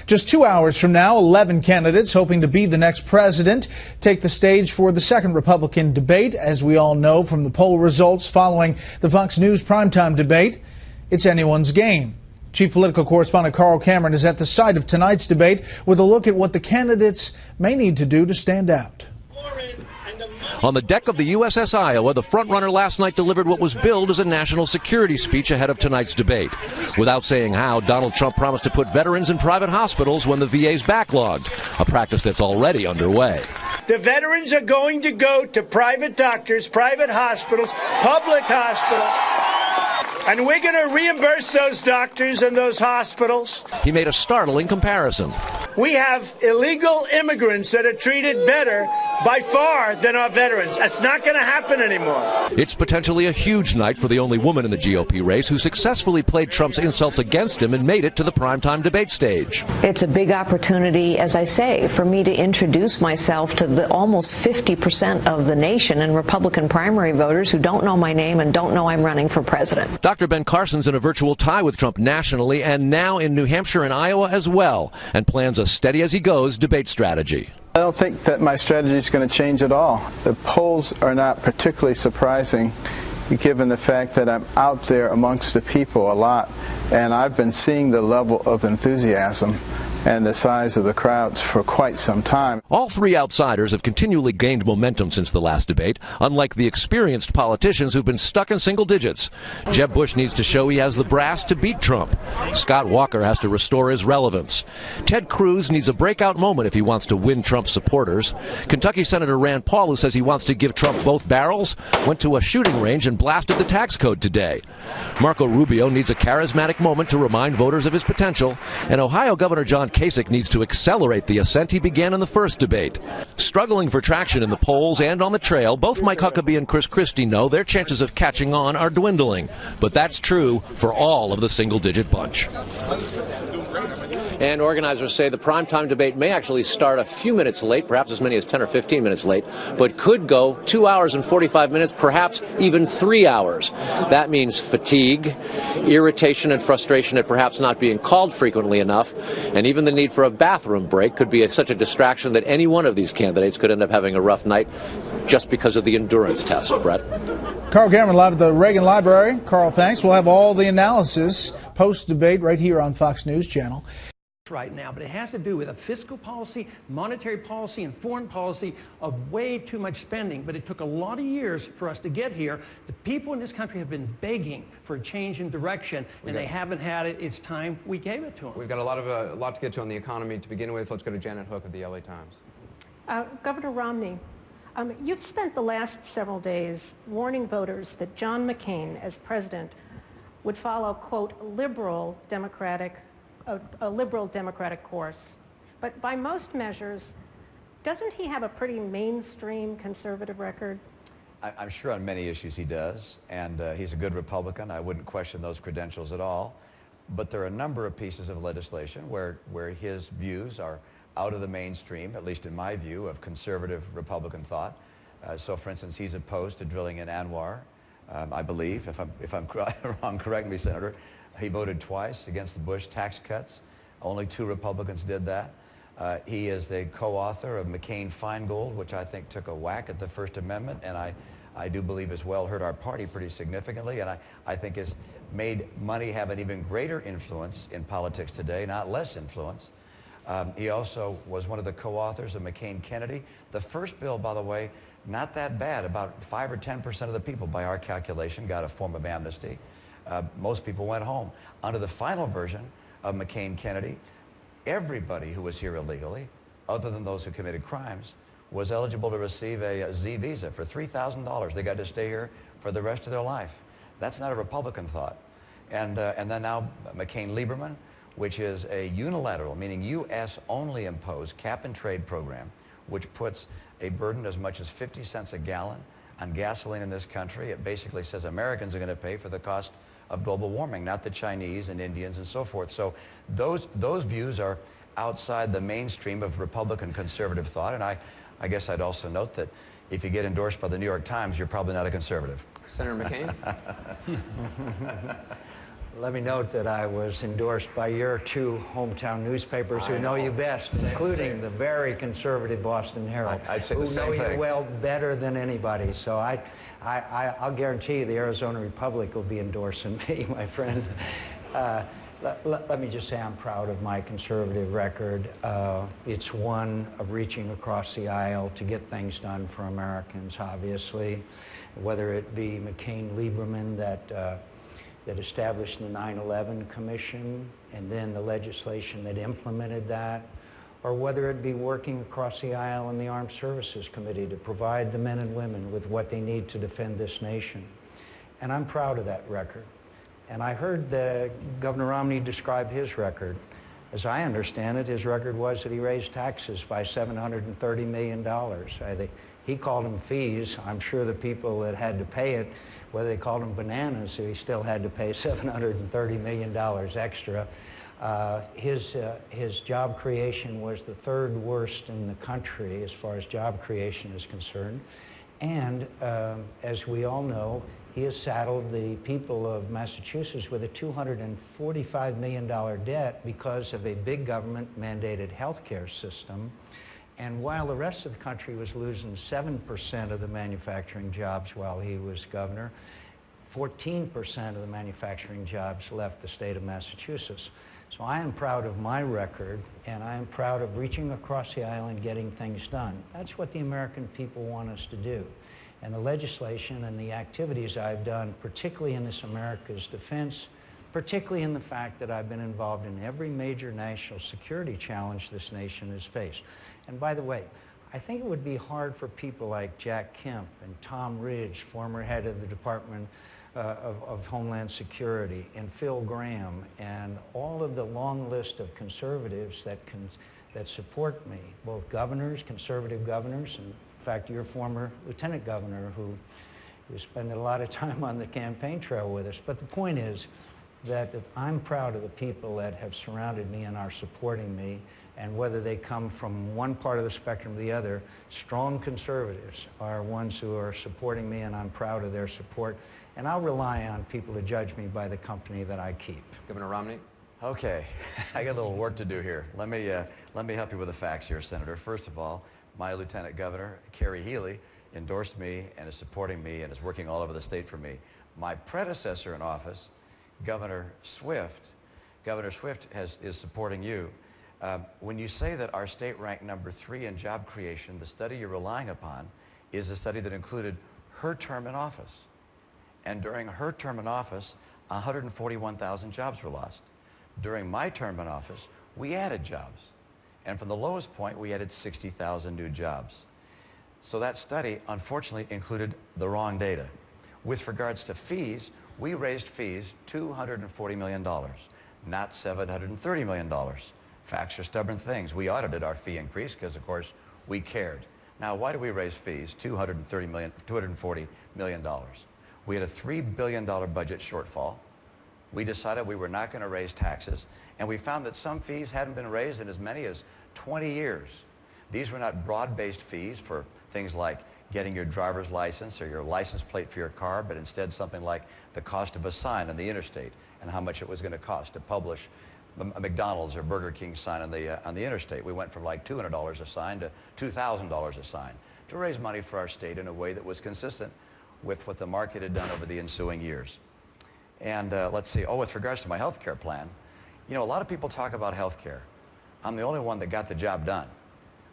Just 2 hours from now, 11 candidates hoping to be the next president take the stage for the second Republican debate. As we all know from the poll results following the Fox News primetime debate, it's anyone's game. Chief political correspondent Carl Cameron is at the site of tonight's debate with a look at what the candidates may need to do to stand out. On the deck of the USS Iowa, the frontrunner last night delivered what was billed as a national security speech ahead of tonight's debate. Without saying how, Donald Trump promised to put veterans in private hospitals when the VA's backlogged, a practice that's already underway. The veterans are going to go to private doctors, private hospitals, public hospitals, and we're going to reimburse those doctors and those hospitals. He made a startling comparison. We have illegal immigrants that are treated better by far than our veterans. That's not going to happen anymore. It's potentially a huge night for the only woman in the GOP race who successfully played Trump's insults against him and made it to the primetime debate stage. It's a big opportunity, as I say, for me to introduce myself to the almost 50% of the nation and Republican primary voters who don't know my name and don't know I'm running for president. Dr. Ben Carson's in a virtual tie with Trump nationally and now in New Hampshire and Iowa as well, and plans a steady as he goes debate strategy. I don't think that my strategy is going to change at all. The polls are not particularly surprising given the fact that I'm out there amongst the people a lot, and I've been seeing the level of enthusiasm and the size of the crowds for quite some time. All three outsiders have continually gained momentum since the last debate, unlike the experienced politicians who've been stuck in single digits. Jeb Bush needs to show he has the brass to beat Trump. Scott Walker has to restore his relevance. Ted Cruz needs a breakout moment if he wants to win Trump's supporters. Kentucky Senator Rand Paul, who says he wants to give Trump both barrels, went to a shooting range and blasted the tax code today. Marco Rubio needs a charismatic moment to remind voters of his potential, and Ohio Governor John Kasich needs to accelerate the ascent he began in the first debate. Struggling for traction in the polls and on the trail, both Mike Huckabee and Chris Christie know their chances of catching on are dwindling. But that's true for all of the single-digit bunch. And organizers say the primetime debate may actually start a few minutes late, perhaps as many as 10 or 15 minutes late, but could go 2 hours and 45 minutes, perhaps even 3 hours. That means fatigue, irritation and frustration at perhaps not being called frequently enough, and even the need for a bathroom break could be such a distraction that any one of these candidates could end up having a rough night just because of the endurance test. Brett? Carl Cameron live at the Reagan Library. Carl, thanks. We'll have all the analysis post-debate right here on Fox News Channel. Right now, but it has to do with a fiscal policy, monetary policy, and foreign policy of way too much spending. But it took a lot of years for us to get here. The people in this country have been begging for a change in direction, and they haven't had it. It's time we gave it to them. We've got a lot to get to on the economy to begin with. Let's go to Janet Hook of the LA Times. Governor Romney, you've spent the last several days warning voters that John McCain, as president, would follow, quote, a liberal democratic course. But by most measures, doesn't he have a pretty mainstream conservative record? I'm sure on many issues he does, and he's a good Republican. I wouldn't question those credentials at all. But there are a number of pieces of legislation where his views are out of the mainstream, at least in my view, of conservative Republican thought. So, for instance, he's opposed to drilling in ANWR, I believe. If I'm wrong, correct me, Senator. He voted twice against the Bush tax cuts. Only 2 Republicans did that. He is the co-author of McCain-Feingold, which I think took a whack at the First Amendment, and I do believe as well hurt our party pretty significantly, and I think has made money have an even greater influence in politics today, not less influence. He also was one of the co-authors of McCain-Kennedy. The first bill, by the way, not that bad. About 5 or 10% of the people, by our calculation, got a form of amnesty. Most people went home. Under the final version of McCain-Kennedy, everybody who was here illegally, other than those who committed crimes, was eligible to receive a Z visa for $3,000. They got to stay here for the rest of their life. That's not a Republican thought. And then now McCain-Lieberman, which is a unilateral, meaning U.S. only imposed cap-and-trade program, which puts a burden as much as 50 cents a gallon on gasoline in this country. It basically says Americans are going to pay for the cost of global warming, not the Chinese and Indians and so forth. So those views are outside the mainstream of Republican conservative thought, and I guess I'd also note that if you get endorsed by the New York Times, you're probably not a conservative. Senator McCain? Let me note that I was endorsed by your two hometown newspapers who know you best, including the very conservative Boston Herald, I'd say the same who know thing. you well better than anybody. So I'll guarantee you the Arizona Republic will be endorsing me, my friend. Let me just say I'm proud of my conservative record. It's one of reaching across the aisle to get things done for Americans, obviously, whether it be McCain-Lieberman that established the 9/11 Commission and then the legislation that implemented that, or whether it be working across the aisle in the Armed Services Committee to provide the men and women with what they need to defend this nation. And I'm proud of that record. And I heard Governor Romney describe his record. As I understand it, his record was that he raised taxes by $730 million. He called them fees. I'm sure the people that had to pay it, whether they called them bananas, he still had to pay $730 million extra. His job creation was the third worst in the country as far as job creation is concerned. And as we all know, he has saddled the people of Massachusetts with a $245 million debt because of a big government mandated health care system. And while the rest of the country was losing 7% of the manufacturing jobs while he was governor, 14% of the manufacturing jobs left the state of Massachusetts. So I am proud of my record, and I am proud of reaching across the aisle and getting things done. That's what the American people want us to do. And the legislation and the activities I've done, particularly in this America's defense, particularly in the fact that I've been involved in every major national security challenge this nation has faced. And by the way, I think it would be hard for people like Jack Kemp and Tom Ridge, former head of the Department of Homeland Security, and Phil Gramm, and all of the long list of conservatives that support me, both governors, conservative governors, and in fact, your former lieutenant governor who spent a lot of time on the campaign trail with us. But the point is that I'm proud of the people that have surrounded me and are supporting me, and whether they come from one part of the spectrum or the other, strong conservatives are ones who are supporting me, and I'm proud of their support. And I'll rely on people to judge me by the company that I keep. Governor Romney? Okay, I got a little work to do here. Let me help you with the facts here, Senator. First of all, my Lieutenant Governor, Kerry Healy, endorsed me and is supporting me and is working all over the state for me. My predecessor in office, Governor Swift is supporting you. When you say that our state ranked number 3 in job creation, the study you're relying upon is a study that included her term in office. And during her term in office, 141,000 jobs were lost. During my term in office, we added jobs. And from the lowest point, we added 60,000 new jobs. So that study, unfortunately, included the wrong data. With regards to fees, we raised fees $240 million, not $730 million. Facts are stubborn things. We audited our fee increase because, of course, we cared. Now, why do we raise fees $240 million? We had a $3 billion budget shortfall. We decided we were not going to raise taxes, and we found that some fees hadn't been raised in as many as 20 years. These were not broad-based fees for things like getting your driver's license or your license plate for your car, but instead something like the cost of a sign on the interstate and how much it was going to cost to publish a McDonald's or Burger King sign on the interstate. We went from like $200 a sign to $2,000 a sign to raise money for our state in a way that was consistent with what the market had done over the ensuing years. And let's see, with regards to my health care plan, you know, a lot of people talk about health care. I'm the only one that got the job done.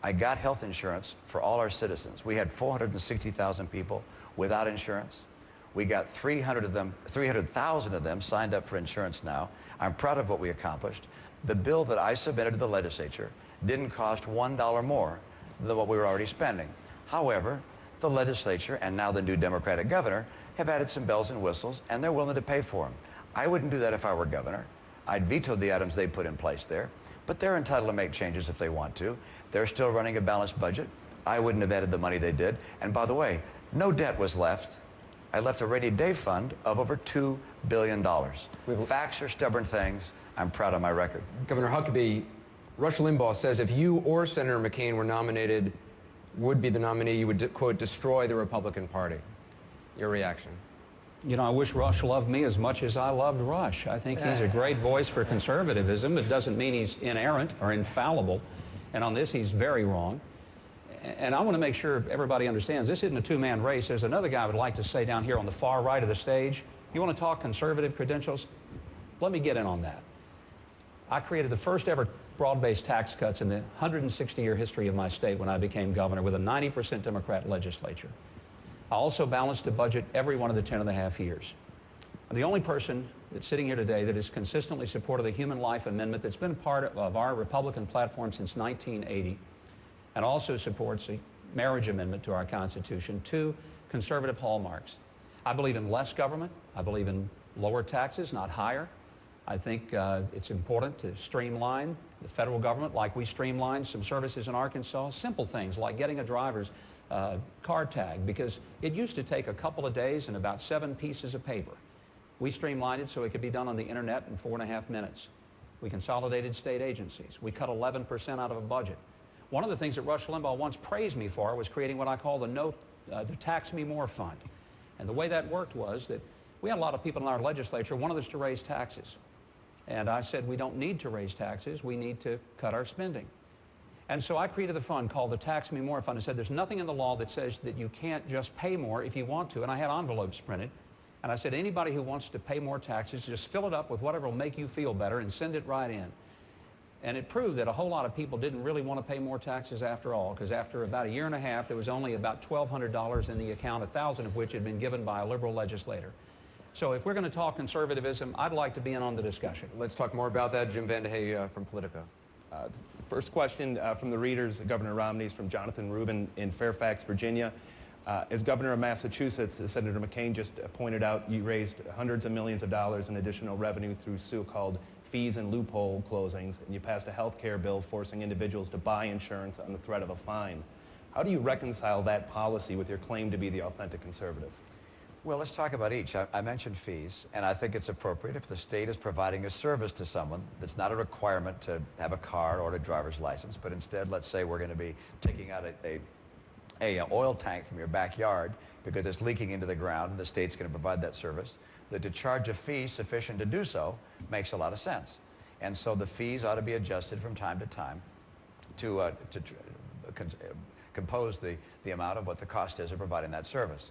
I got health insurance for all our citizens. We had 460,000 people without insurance. We got 300,000 of them signed up for insurance now. I'm proud of what we accomplished. The bill that I submitted to the legislature didn't cost $1 more than what we were already spending. However, the legislature and now the new Democratic governor have added some bells and whistles, and they're willing to pay for them. I wouldn't do that if I were governor. I'd veto the items they put in place there, but they're entitled to make changes if they want to. They're still running a balanced budget. I wouldn't have added the money they did. And by the way, no debt was left. I left a rainy day fund of over $2 billion. Facts are stubborn things. I'm proud of my record. Governor Huckabee, Rush Limbaugh says if you or Senator McCain were nominated, would be the nominee, you would, quote, destroy the Republican Party. Your reaction? You know, I wish Rush loved me as much as I loved Rush. I think he's a great voice for conservatism. It doesn't mean he's inerrant or infallible. And on this, he's very wrong. And I want to make sure everybody understands this isn't a two-man race. There's another guy I would like to say down here on the far right of the stage. You want to talk conservative credentials? Let me get in on that. I created the first ever broad-based tax cuts in the 160-year history of my state when I became governor with a 90% Democrat legislature. I also balanced the budget every one of the 10.5 years. I'm the only person that's sitting here today that has consistently supported the Human Life Amendment that's been part of our Republican platform since 1980, and also supports the Marriage Amendment to our Constitution, two conservative hallmarks. I believe in less government. I believe in lower taxes, not higher. I think it's important to streamline the federal government like we streamlined some services in Arkansas. Simple things like getting a driver's car tag, because it used to take a couple of days and about 7 pieces of paper. We streamlined it so it could be done on the internet in 4.5 minutes. We consolidated state agencies. We cut 11% out of a budget. One of the things that Rush Limbaugh once praised me for was creating what I call the Tax Me More Fund. And the way that worked was that we had a lot of people in our legislature wanted us to raise taxes. And I said, we don't need to raise taxes, we need to cut our spending. And so I created a fund called the Tax Me More Fund and said there's nothing in the law that says that you can't just pay more if you want to. And I had envelopes printed. And I said, anybody who wants to pay more taxes, just fill it up with whatever will make you feel better and send it right in. And it proved that a whole lot of people didn't really want to pay more taxes after all, because after about 1.5 years, there was only about $1,200 in the account, 1,000 of which had been given by a liberal legislator. So if we're going to talk conservatism, I'd like to be in on the discussion. Let's talk more about that. Jim VandeHei from Politico. First question from the readers, Governor Romney's from Jonathan Rubin in Fairfax, Virginia. As governor of Massachusetts, as Senator McCain just pointed out, you raised hundreds of millions of dollars in additional revenue through so-called fees and loophole closings, and you passed a health care bill forcing individuals to buy insurance on the threat of a fine. How do you reconcile that policy with your claim to be the authentic conservative? Well, let's talk about each. I mentioned fees, and I think it's appropriate if the state is providing a service to someone that's not a requirement to have a car or a driver's license, but instead, let's say we're going to be taking out a oil tank from your backyard because it's leaking into the ground and the state's going to provide that service, that to charge a fee sufficient to do so makes a lot of sense. And so the fees ought to be adjusted from time to time to compose the amount of what the cost is of providing that service.